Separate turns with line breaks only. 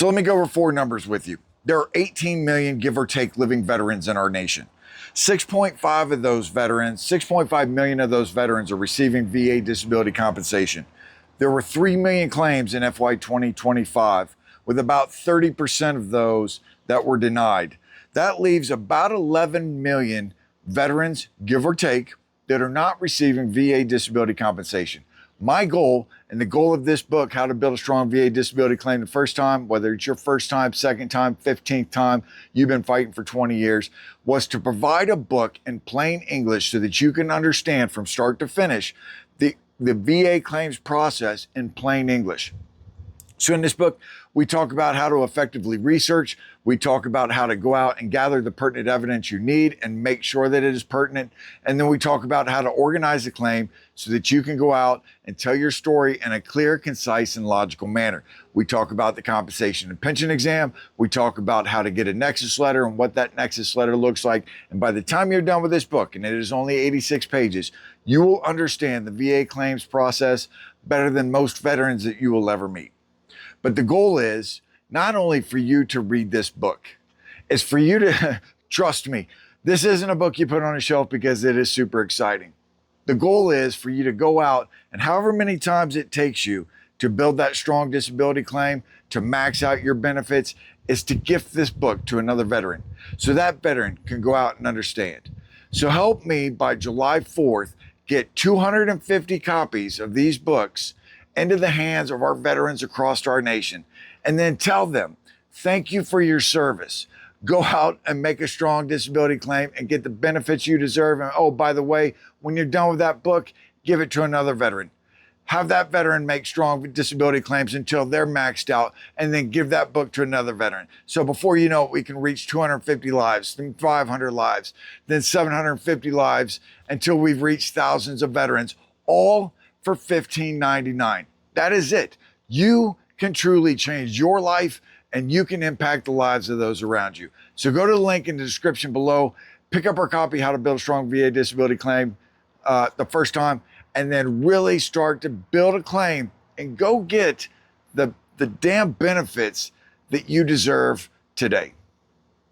So let me go over four numbers with you. There are 18 million, give or take, living veterans in our nation. 6.5 of those veterans, 6.5 million of those veterans are receiving VA disability compensation. There were 3 million claims in FY 2025, with about 30% of those that were denied. That leaves about 11 million veterans, give or take, that are not receiving VA disability compensation. My goal, and the goal of this book, How to Build a Strong VA Disability Claim the First Time, whether it's your first time, second time, 15th time, you've been fighting for 20 years, was to provide a book in plain English so that you can understand from start to finish the VA claims process in plain English. So in this book, we talk about how to effectively research. We talk about how to go out and gather the pertinent evidence you need and make sure that it is pertinent. And then we talk about how to organize a claim so that you can go out and tell your story in a clear, concise, and logical manner. We talk about the compensation and pension exam. We talk about how to get a nexus letter and what that nexus letter looks like. And by the time you're done with this book, and it is only 86 pages, you will understand the VA claims process better than most veterans that you will ever meet. But the goal is not only for you to read this book, it's for you to, trust me, this isn't a book you put on a shelf because it is super exciting. The goal is for you to go out and however many times it takes you to build that strong disability claim, to max out your benefits, is to gift this book to another veteran so that veteran can go out and understand. So help me by July 4th get 250 copies of these books into the hands of our veterans across our nation, and then tell them, thank you for your service. Go out and make a strong disability claim and get the benefits you deserve. And oh, by the way, when you're done with that book, give it to another veteran. Have that veteran make strong disability claims until they're maxed out, and then give that book to another veteran. So before you know it, we can reach 250 lives, then 500 lives, then 750 lives, until we've reached thousands of veterans, all for $15.99. That is it. You can truly change your life and you can impact the lives of those around you. So go to the link in the description below, pick up our copy, How to Build a Strong VA Disability Claim the First Time, and then really start to build a claim and go get the damn benefits that you deserve today.